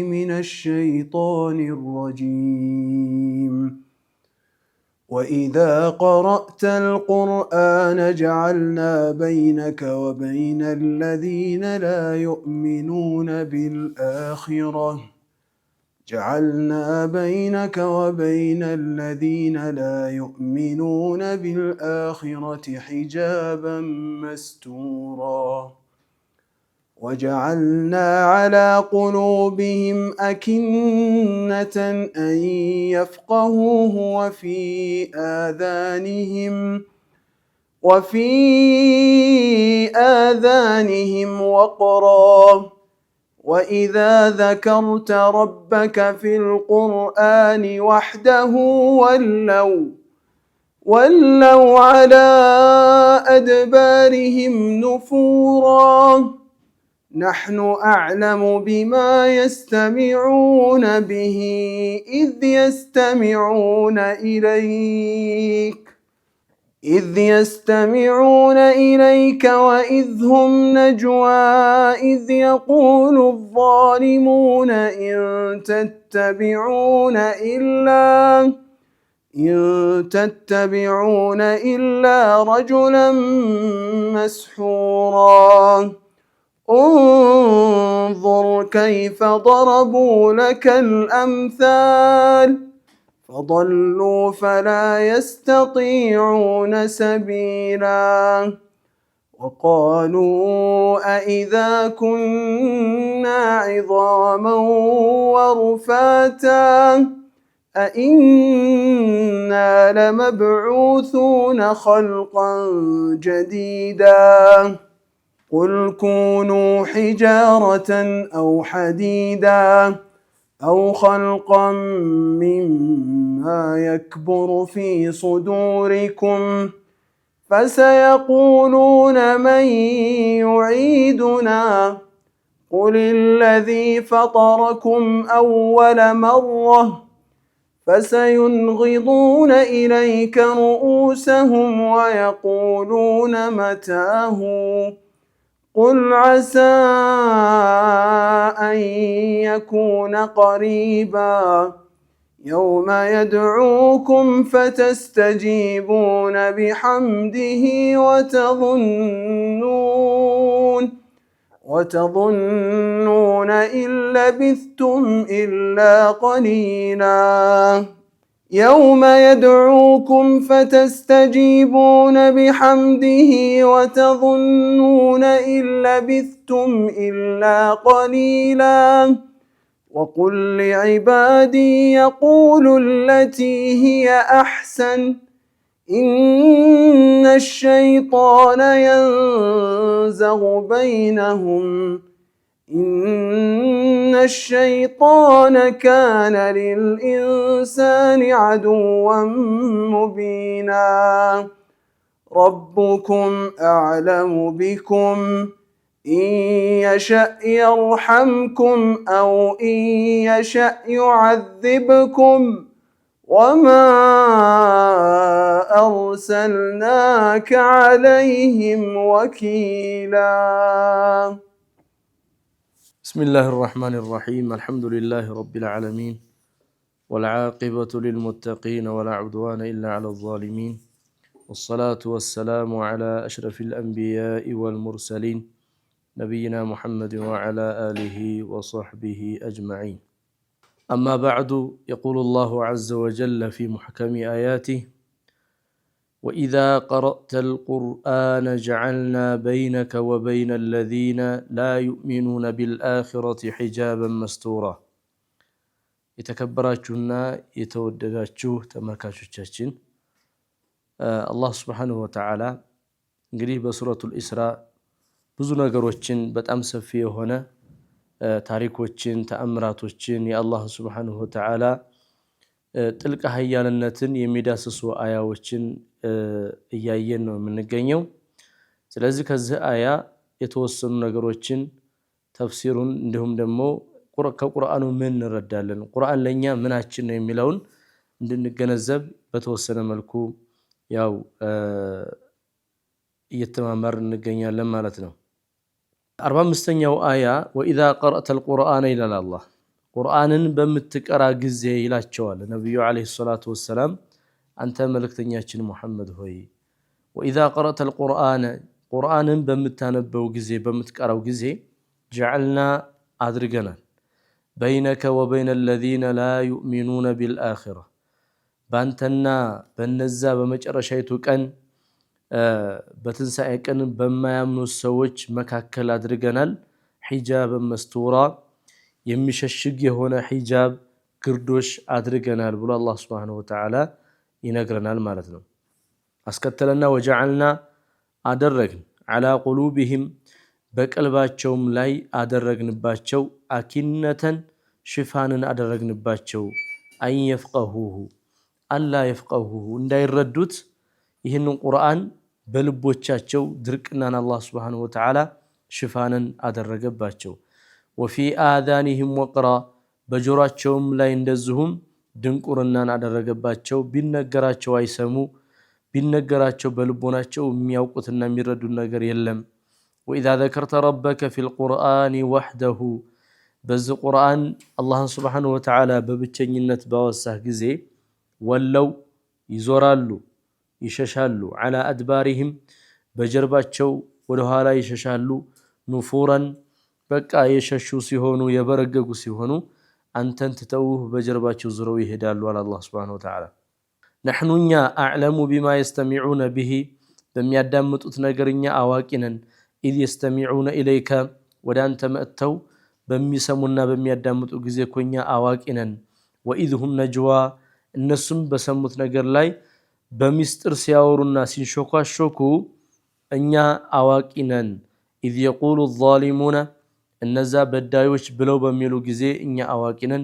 من الشيطان الرجيم وإذا قرأت القرآن جعلنا بينك وبين الذين لا يؤمنون بالآخرة حجابا مستورا وجعلنا على قلوبهم أكنة أن يفقهوه وفي آذانهم وقرا وإذا ذكرت ربك في القرآن وحده ولوا على أدبارهم نفورا نحن أعلم بما يستمعون به إذ يستمعون إليك وإذ هم نجوى إذ يقول الظالمون إن تتبعون إلا رجلا مسحورا انظر كيف ضربوا لك الأمثال فضلوا فلا يستطيعون سبيلا وقالوا أإذا كنا عظاما ورفاتا أإنا لمبعوثون خلقا جديدا قل كونوا حجارة أو حديدا أو خلقا مما يكبر في صدوركم فسيقولون من يعيدنا قل الذي فطركم أول مرة فسينغضون إليك رؤوسهم ويقولون متاه قل عسى أن يكون قريبا يوم يدعوكم فتستجيبون بحمده وتظنون إن لبثتم إلا قليلا يوم يدعوكم فتستجيبون بحمده وتظنون إن لبثتم إلا قليلا وقل لعبادي يقولوا التي هي أحسن إن الشيطان ينزغ بينهم إن الشيطان كان للإنسان عدوا مبينا ربكم أعلم بكم إن يشأ يرحمكم أو إن يشأ يعذبكم وما أرسلناك عليهم وكيلا. بسم الله الرحمن الرحيم الحمد لله رب العالمين والعاقبة للمتقين ولا عدوان إلا على الظالمين والصلاة والسلام على أشرف الأنبياء والمرسلين نبينا محمد وعلى آله وصحبه أجمعين أما بعد يقول الله عز وجل في محكم آياته وإذا قرأت القرآن جعلنا بينك وبين الذين لا يؤمنون بالآخرة حجابا مستورا يتكبراتشونا يتودداتشو تملكاتشوچاچين الله سبحانه وتعالى እንግዲህ በሱረቱል ኢስራ ብዙ ነገሮችን በጣም ሰፊ የሆነ ታሪኮችን ተአምራቶችን የአላህ Subhanahu Wa Ta'ala ጥልቅ ኃያልነትን የሚዳስሱ አያዎችን እያየን ነው የምንገኘው ስለዚህ ከዚህ አያ የተወሰኑ ነገሮችን ተፍሲሩን እንዲሁም ደግሞ ከቁርአኑ ምን እንረዳለን ቁርአን ለኛ ምናችን ነው የሚለውን እንድንገነዘብ በተወሰነ መልኩ ያው እየተማማርን እንገኛለን ማለት ነው 45ኛው አያ وإذا قرأت القرآن إلى الله ቁርአንን በምትቀራ ጊዜ ይላቸዋል ነብዩ አለይሂ ሰላቱ ወሰለም አንተ መልእክተኛችን ሙሐመድ ሆይ ወኢዛ ቀረተ القرآن ቁርአንን በምታነበው ጊዜ በምትቀራው ጊዜ ጀዐልና አድርገናል በይነከ ወበይነ الذين لا يؤمنون بالآخرة ባንተና በነዛ በመጨረሻይቱ ቀን በትንሳኤ ቀን በማያምኑ ሰዎች መካከል አድርገናል ሒጃብ መስቱራ የሚሸሽግ የሆነ ሒጃብ ግርዶሽ አድርገናል ብሎ አላህ Subhanahu Wa Ta'ala ይነግረናል ማለት ነው አስከተለና ወጀዐልና አደረግን على قلوبهم በቀልባቸውም ላይ አደረግንባቸው አኪነተን ሽፋንን አደረግንባቸው አን يفقهوه አላ يفقهوه እንዳይረዱት ይህንን ቁርአን በልቦቻቸው ድርቅናን አላህ Subhanahu Wa Ta'ala ሽፋንን አደረገባቸው وفي آذانهم وقرا በጆሮአቸውም ላይ እንደዚሁም ድንቁርናን አደረገባቸው ቢነገራቸው አይሰሙ ቢነገራቸው በልቦናቸው የሚያውቁትና የሚረዱት ነገር የለም وإذا ذكرت ربك في القرآن وحده በዚህ ቁርአን አላህ Subhanahu Wa Ta'ala በብቸኝነት ባወሳህ ጊዜ ወለው ይዞራሉ ይሸሻሉ على أدبارهم በጀርባቸው ወደ ኋላ ይሸሻሉ ኑፉራን በቃ የሸሹ ሲሆኑ የበረገጉ ሲሆኑ አንተን ትተውህ በጀርባቸው ዙረው ይሄዳሉ አለ አላህ Subhanahu Wa Ta'ala نحنኛ أعلم بما يستمعون به በሚያዳምጡት ነገርኛ አዋቂነን إذ يستمعون إليك ወደ አንተ መጥተው በሚሰሙና በሚያዳምጡ ጊዜ ኮኛ አዋቂነን وإذ هم نجوا እነሱም በሰሙት ነገር ላይ በሚስጥር ሲያወሩና ሲንሾካሾኩ እኛ አዋቂነን إذ يقول الظالمون እነዛ በዳዮች ብለው በሚሉ ጊዜ እኛ አዋቂነን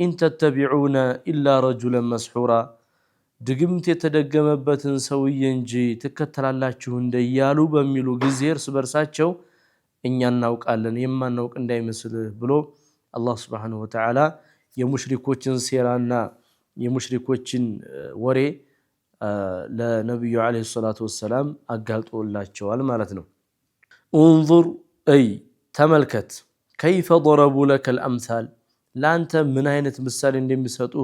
إن تتبعون إلا رجلا مسحورا ድግምት የተደገመበትን ሰውዬ እንጂ ተከተላላችሁ እንደያሉ በሚሉ ጊዜ እርስ በርሳቸው እኛ እናውቃለን የማናውቅ እንዳይመስል ብሎ አላህ Subhanahu Wa Ta'ala የሙሽሪኮችን ሴራና የሙሽሪኮችን ወሬ ለነብዩ አለይሂ ሰላቱ ወሰለም አጋልጦላቸዋል ማለት ነው انظر اي ተመልከት كيف ضربوا لك الامثال ላንተ ምን አይነት ምሳሌ እንደሚሰጡ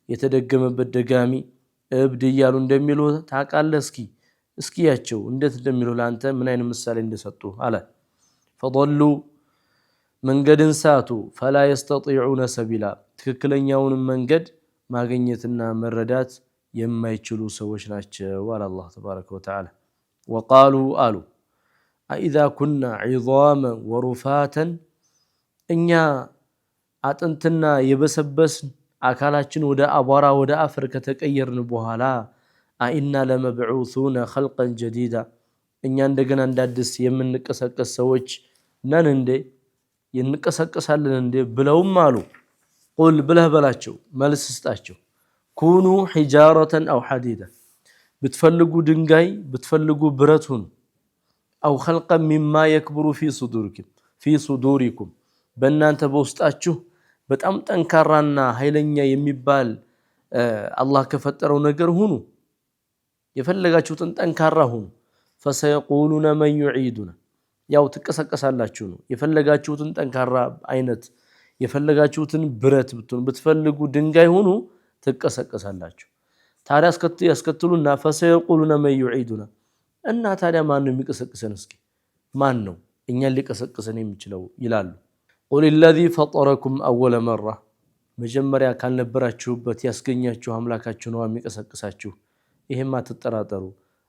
የተደገመበት ደጋሚ እብድ ይያሉ እንደሚሉ ታቃለህ እስኪያቸው እንዴት እንደሚሉ ላንተ ምን አይነት ምሳሌ እንደሰጡ አለ فضلوا መንገድን ሳቱ فلا يستطيعون سبيلا ትክክለኛውን መንገድ ማግኘትና መረዳት የማይችሉ ሰዎች ናቸው አለ አላህ ተባረከ ወተዓላ وقالوا قالوا اذا كنا عظاما ورفاتا እኛ አጥንትና የበሰበስን አካላችን ወደ አቧራ ወደ አፈር ከተቀየርን በኋላ አይና ለመብዑሱና خلقا جديدا እኛ እንደገና እንዳድስ የምንቀሰቀስ ሰዎች ነን እንዴ ይንቀሰቀሳለን እንዴ ብለውም አሉ ቁል ብለህ በላቸው መልስ ስጣቸው ኩኑ ሒጃረተን አው ሐዲዳ ብትፈልጉ ድንጋይ ብትፈልጉ ብረቱን አው خلقا مما يكبر في صدوركم በእናንተ በውስጣችሁ በጣም ጠንካራና ኃይለኛ የሚባል አላህ ከፈጠረው ነገር ሁኑ የፈለጋችሁትን ጠንካራ ሁኑ فسيقولون من يعيدنا ያው ትቀሰቀሳላችሁ ነው የፈለጋችሁትን ጠንካራ አይነት የፈለጋችሁትን ብረት ብትፈልጉ ድንጋይ ሁኑ ትቀሰቀሳላችሁ ታዲያ ያስከትሉና فسيقولون من يعيدنا እና ታዲያ ማን ነው የሚቀሰቅሰን እስኪ ማን ነው እኛን ሊቀሰቅሰን የሚችለው ይላሉ قل الذي فطركم اول مره መጀመሪያ ካልነበራችሁበት ያስገኛችሁ አምላካችሁ ነው የሚቀሰቅሳችሁ ይሄማ ተጠራጠሩ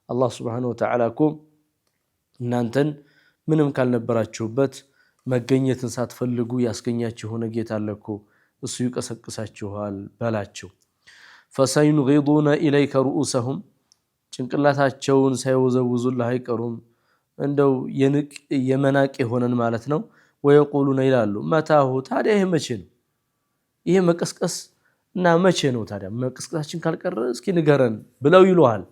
አላህ Subhanahu Wa Ta'ala እናንተን ምንም ካልነበራችሁበት መገኘትን ሳትፈልጉ ያስገኛችሁ ሆነ ጌታ አለኮ እሱ ይቀሰቅሳችኋል በላቸው فسينغضون اليك رؤوسهم ጭንቅላታቸውን ሳይወዘውዙልህ አይቀሩም እንደው የመናቅ ሆነን ማለት ነው ويقولون ይላሉ መታሁ ታዲያ ይሄ መቼ ነው ይሄ መቀስቀስ እና መቼ ነው ታዲያ መቀስቀሳችን ካልቀረ እስኪ ንገረን ብለው ይሉሃል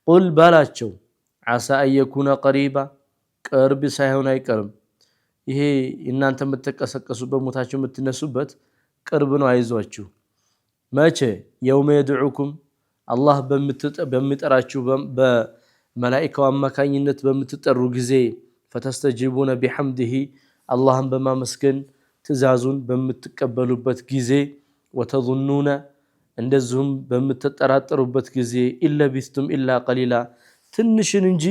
ቁል ባላቸው عسى ان يكون قريبا ቅርብ ሳይሆን አይቀርም ይሄ እናንተ የምትቀሰቀሱበት ሞታችሁ የምትነሱበት ቅርብ ነው አይዟችሁ መቼ يوم يدعوكم አላህ በሚጠራችሁ በመላእክቱ አማካኝነት በምትጠሩ ጊዜ فتستجيبون بحمده اللهم بما مسكن ትእዛዙን በምትቀበሉበት ጊዜ ወተظنون እንደዚሁም በምትጠራጠሩበት ጊዜ ኢለቢስቱም ኢላ ቀሊላ ትንሽን እንጂ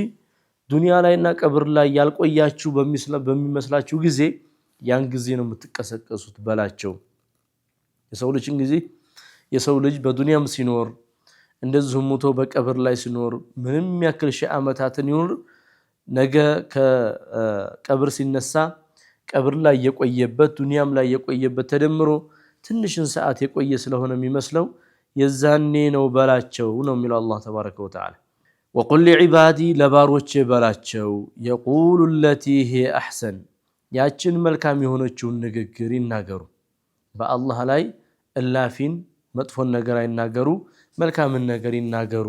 ዱንያ ላይና ቀብር ላይ ያልቆያችሁ በሚመስላችሁ ጊዜ ያን ጊዜ ነው የምትቀሰቀሱት በላቸው። የሰው ልጅ በዱንያም ሲኖር እንደዚሁም ሞቶ በቀብር ላይ ሲኖር ምንም ያክል ሺህ ዓመታትን ይኖር ነገ ከቀብር ሲነሳ ቀብር ላይ የቆየበት ዱንያም ላይ የቆየበት ተደምሮ ትንሽን ሰዓት የቆየ ስለሆነ የሚመስለው የዛኔ ነው በላቸው ነው የሚለው አላህ ተባረከ ወተዓላ። ወቁል ሊዒባዲ ለባሮቼ በላቸው የቁሉ ለቲ ሂየ አሕሰን ያችን መልካም የሆነችውን ንግግር ይናገሩ። በአላህ ላይ እላፊን መጥፎን ነገር አይናገሩ፣ መልካምን ነገር ይናገሩ።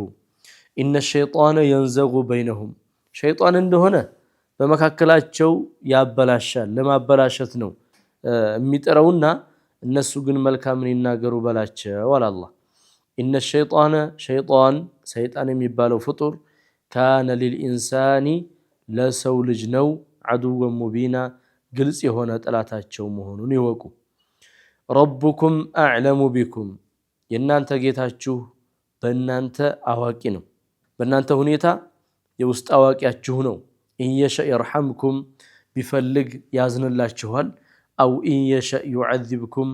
ኢነ ሸይጣነ የንዘጉ በይነሁም ሸይጣን እንደሆነ በመካከላቸው ያበላሻል፣ ለማበላሸት ነው የሚጥረውና እነሱ ግን መልካምን ይናገሩ በላቸው አለ አላህ። ኢነ ሸይጣነ ሰይጣን የሚባለው ፍጡር ካነ ሊልኢንሳኒ ለሰው ልጅ ነው ዐዱወን ሙቢና ግልጽ የሆነ ጠላታቸው መሆኑን ይወቁ። ረቡኩም አዕለሙ ቢኩም የእናንተ ጌታችሁ በእናንተ አዋቂ ነው፣ በእናንተ ሁኔታ የውስጥ አዋቂያችሁ ነው። ኢንየሸእ የርሐምኩም ቢፈልግ ያዝንላችኋል፣ አው ኢንየሸእ ዩዐዚብኩም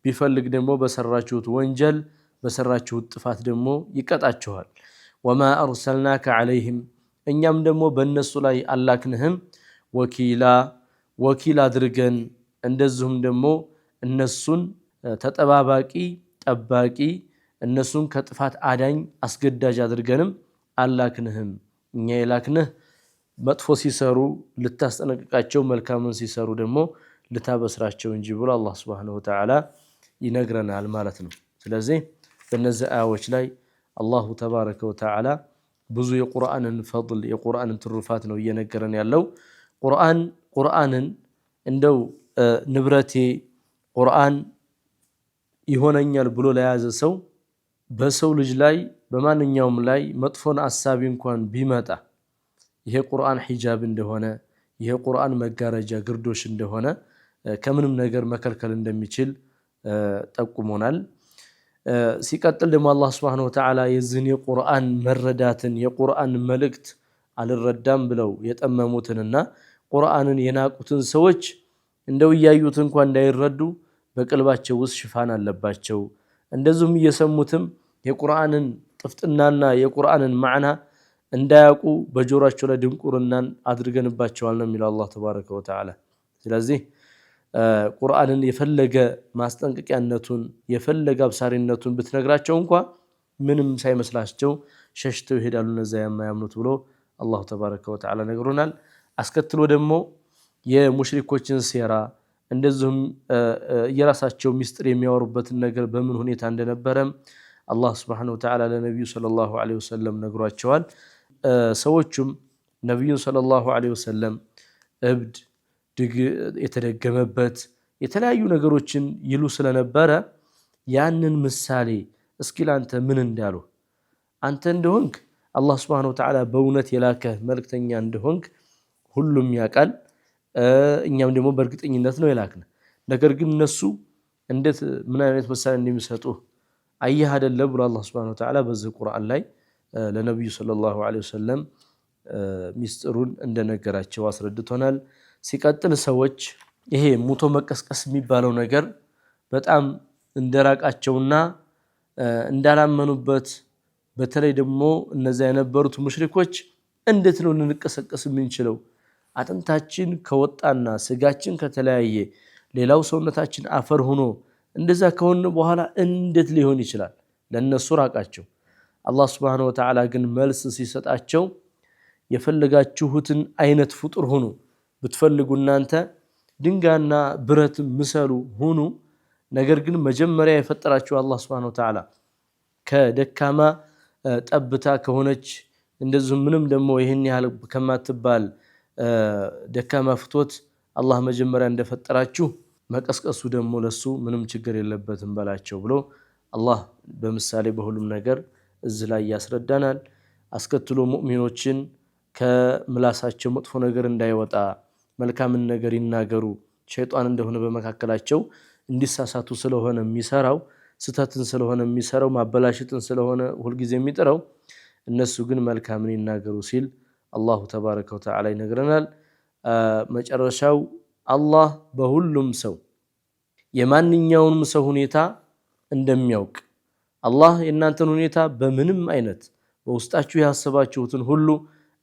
ቢፈልግ ደግሞ በሰራችሁት ወንጀል በሰራችሁት ጥፋት ደግሞ ይቀጣችኋል። ወማ አርሰልናከ ዐለይህም እኛም ደግሞ በእነሱ ላይ አላክንህም ወኪል አድርገን እንደዚሁም ደግሞ እነሱን ተጠባባቂ ጠባቂ እነሱን ከጥፋት አዳኝ አስገዳጅ አድርገንም አላክንህም። እኛ የላክንህ መጥፎ ሲሰሩ ልታስጠነቅቃቸው፣ መልካምን ሲሰሩ ደግሞ ልታበስራቸው እንጂ ብሎ አላህ ሱብሓነሁ ወተዓላ ይነግረናል ማለት ነው። ስለዚህ በእነዚህ አያዎች ላይ አላሁ ተባረከ ወተዓላ ብዙ የቁርአንን ፈድል የቁርአንን ትሩፋት ነው እየነገረን ያለው። ቁርአንን እንደው ንብረቴ ቁርአን ይሆነኛል ብሎ ለያዘ ሰው በሰው ልጅ ላይ በማንኛውም ላይ መጥፎን አሳቢ እንኳን ቢመጣ ይሄ ቁርአን ሒጃብ እንደሆነ ይሄ ቁርአን መጋረጃ ግርዶሽ እንደሆነ ከምንም ነገር መከልከል እንደሚችል ጠቁሞናል። ሲቀጥል ደግሞ አላህ ሱብሓነሁ ወተዓላ የዚህን የቁርአን መረዳትን የቁርአን መልእክት አልረዳም ብለው የጠመሙትንና ቁርአንን የናቁትን ሰዎች እንደው እያዩት እንኳን እንዳይረዱ በቀልባቸው ውስጥ ሽፋን አለባቸው። እንደዚሁም እየሰሙትም የቁርአንን ጥፍጥናና የቁርአንን ማዕና እንዳያውቁ በጆሮአቸው ላይ ድንቁርናን አድርገንባቸዋል ነው የሚለው አላህ ተባረከ ወተዓላ። ስለዚህ ቁርአንን የፈለገ ማስጠንቀቂያነቱን የፈለገ አብሳሪነቱን ብትነግራቸው እንኳ ምንም ሳይመስላቸው ሸሽተው ይሄዳሉ እነዛ የማያምኑት ብሎ አላሁ ተባረከ ወተዓላ ነግሮናል። አስከትሎ ደግሞ የሙሽሪኮችን ሴራ እንደዚሁም የራሳቸው ሚስጥር የሚያወሩበትን ነገር በምን ሁኔታ እንደነበረም አላህ ሱብሓነሁ ወተዓላ ለነቢዩ ሰለላሁ ዐለይሂ ወሰለም ነግሯቸዋል። ሰዎቹም ነቢዩን ሰለላሁ ዐለይሂ ወሰለም እብድ የተደገመበት የተለያዩ ነገሮችን ይሉ ስለነበረ ያንን ምሳሌ እስኪ ላንተ ምን እንዳሉ አንተ እንደሆንክ አላህ ሱብሓነሁ ወተዓላ በእውነት የላከህ መልእክተኛ እንደሆንክ ሁሉም ያውቃል። እኛም ደግሞ በእርግጠኝነት ነው የላክነ። ነገር ግን እነሱ እንዴት ምን አይነት ምሳሌ እንደሚሰጡ አየህ አይደለ ብሎ አላህ ሱብሓነሁ ወተዓላ በዚህ ቁርአን ላይ ለነብዩ ሰለላሁ ዐለይሂ ወሰለም ሚስጥሩን እንደነገራቸው አስረድቶናል። ሲቀጥል ሰዎች ይሄ ሙቶ መቀስቀስ የሚባለው ነገር በጣም እንደራቃቸውና እንዳላመኑበት በተለይ ደግሞ እነዛ የነበሩት ሙሽሪኮች እንዴት ነው ልንቀሰቀስ የምንችለው? አጥንታችን ከወጣና ስጋችን ከተለያየ ሌላው ሰውነታችን አፈር ሆኖ እንደዛ ከሆነ በኋላ እንዴት ሊሆን ይችላል? ለነሱ ራቃቸው። አላህ ሱብሓነሁ ወተዓላ ግን መልስ ሲሰጣቸው የፈለጋችሁትን አይነት ፍጡር ሁኑ፣ ብትፈልጉ እናንተ ድንጋይና ብረት ምሰሉ ሁኑ። ነገር ግን መጀመሪያ የፈጠራችሁ አላህ ሱብሓነሁ ወተዓላ ከደካማ ጠብታ ከሆነች እንደዚሁ ምንም ደግሞ ይህን ያህል ከማትባል ደካማ ፍቶት አላህ መጀመሪያ እንደፈጠራችሁ መቀስቀሱ ደግሞ ለሱ ምንም ችግር የለበትም በላቸው ብሎ አላህ በምሳሌ በሁሉም ነገር እዚህ ላይ ያስረዳናል። አስከትሎ ሙእሚኖችን ከምላሳቸው መጥፎ ነገር እንዳይወጣ መልካምን ነገር ይናገሩ፣ ሸይጣን እንደሆነ በመካከላቸው እንዲሳሳቱ ስለሆነ የሚሰራው ስተትን ስለሆነ የሚሰራው ማበላሽትን ስለሆነ ሁሉ ጊዜ የሚጥረው እነሱ ግን መልካምን ይናገሩ ሲል አላሁ ተባረከ ወተዓላ ይነግረናል። መጨረሻው አላህ በሁሉም ሰው የማንኛውንም ሰው ሁኔታ እንደሚያውቅ አላህ የእናንተን ሁኔታ በምንም አይነት በውስጣችሁ ያሰባችሁትን ሁሉ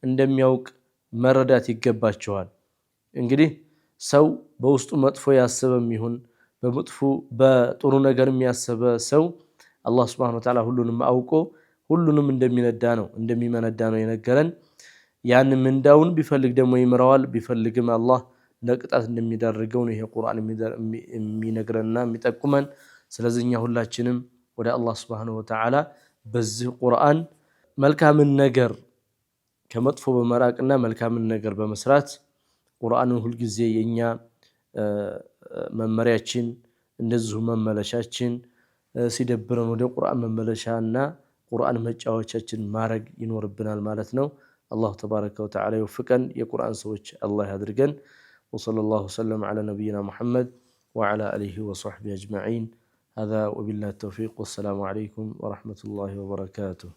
እንደሚያውቅ መረዳት ይገባችኋል። እንግዲህ ሰው በውስጡ መጥፎ ያሰበም ይሁን በጥሩ ነገር የሚያስበ ሰው አላህ Subhanahu Wa Ta'ala ሁሉንም አውቆ ሁሉንም እንደሚመነዳ ነው የነገረን። ያን ምንዳውን ቢፈልግ ደግሞ ይምራዋል፣ ቢፈልግም አላህ ለቅጣት እንደሚዳርገው ነው ይሄ ቁርአን የሚነግረንና የሚጠቁመን። ስለዚህ እኛ ሁላችንም ወደ አላህ Subhanahu Wa Ta'ala በዚህ ቁርአን መልካምን ነገር ከመጥፎ በመራቅና መልካምን ነገር በመስራት ቁርአንን ሁሉ ጊዜ የኛ መመሪያችን እንደዚሁ መመለሻችን ሲደብረን ወደ ቁርአን መመለሻና ቁርአን መጫወቻችን ማረግ ይኖርብናል ማለት ነው። አላህ ተባረከ ወተዓላ ይወፍቀን፣ የቁርአን ሰዎች አላህ ያድርገን። ወሰለላሁ ወሰለም ዐላ ነቢይና ሙሐመድ ወዐላ አሊሂ ወሰሕቢሂ አጅመዒን። هذا وبالله التوفيق والسلام عليكم ورحمة الله وبركاته.